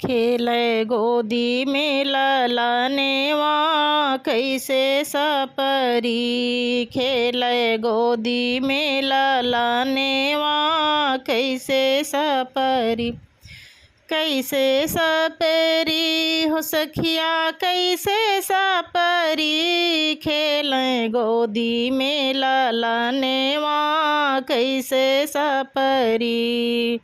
खेले गोदी में ललनेवा कैसे सपरी। खेले गोदी में ललनेवा कैसे सपरी। कैसे सपरी हो सखिया कैसे सपरी। खेलें गोदी में ललनेवा कैसे सपरी।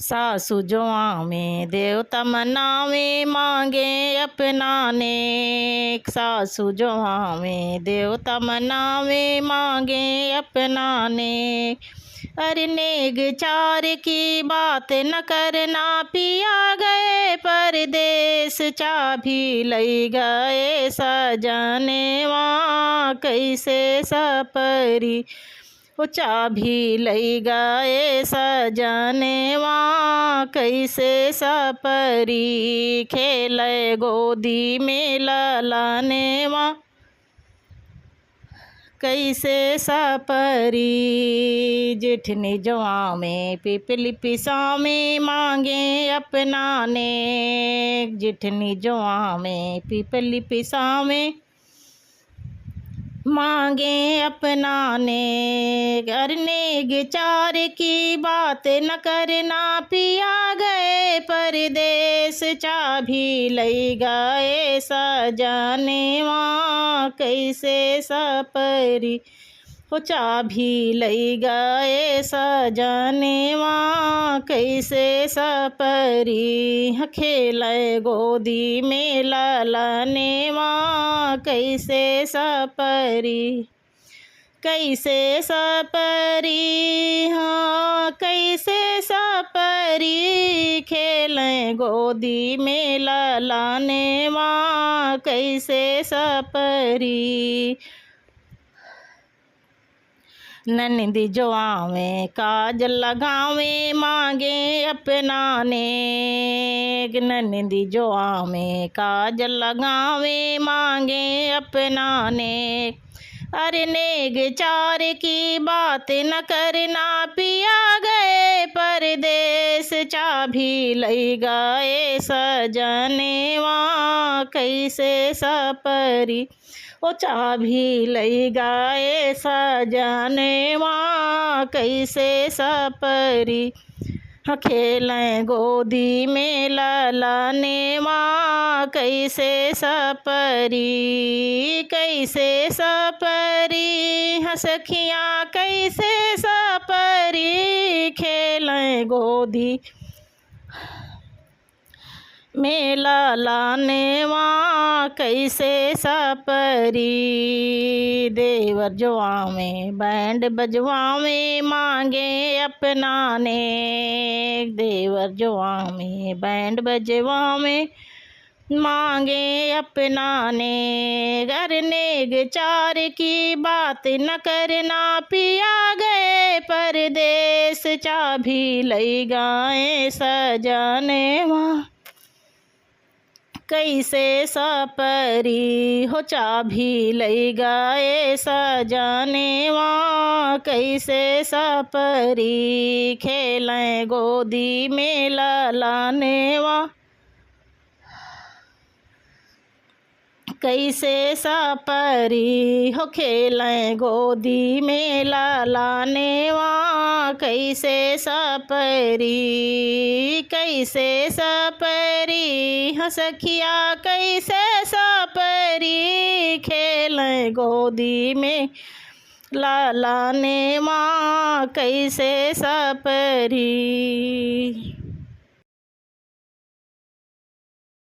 सासु जुआ में देवता मनावे मांगे अपना नेक। सासु जुआ में देवता मनावे मांगे अपना नेक। अरे नेग चार की बात न करना पिया गए परदेस। चाभी लई गए सजनेवा कैसे सपरी। वो चाभी लई गए सजनेवा कैसे सपरी। खेले गोदी में ललनेवा कैसे सपरी। जेठनी जुआ में पिपली पिसामे मांगे अपना नेक। जेठनी जुआ में पिपली पिसामे मांगे अपना नेक। अरे नेग चार की बात न करना पिया गए परदेस। चाभी लई गए सजनेवा कैसे सपरी। हो चाभी लई गए सजनेवा कैसे सपरी। खेले गोदी में ललनेवा कैसे सपरी। कैसे सपरी हाँ कैसे सपरी। खेलें गोदी में ललनेवा कैसे सपरी। ननदी जुआ में काजल लगावे मांगे अपना नेक। ननदी जुआ में काजल लगावे मांगे अपना नेक। अरे नेग चार की बात न करना पिया गए परदेस। चाभी लई गए सजनेवा कैसे सपरी। ओ चाभी लई गए सजनेवा कैसे सपरी। खेलें गोदी में ललनेवा कैसे सपरी। कैसे सपरी सखिया कैसे सपरी। खेलें गोदी में ललनेवा कैसे सपरी। देवर जुआ में बैंड बजवावे मांगे अपना नेक। देवर जुआ में बैंड बजवावे मांगे अपना नेक। अरे नेग चार की बात न करना पिया गए परदेस। चाभी लई गए सजनेवा कैसे सपरी। हो चाभी लई गए सजनेवा कैसे सपरी। खेलें गोदी में ललनेवा कैसे सपरी। हो खेलें गोदी में ललनेवा कैसे सपरी। कैसे सपरी सखिया कैसे सपरी। खेलें गोदी में ललनेवा कैसे सपरी।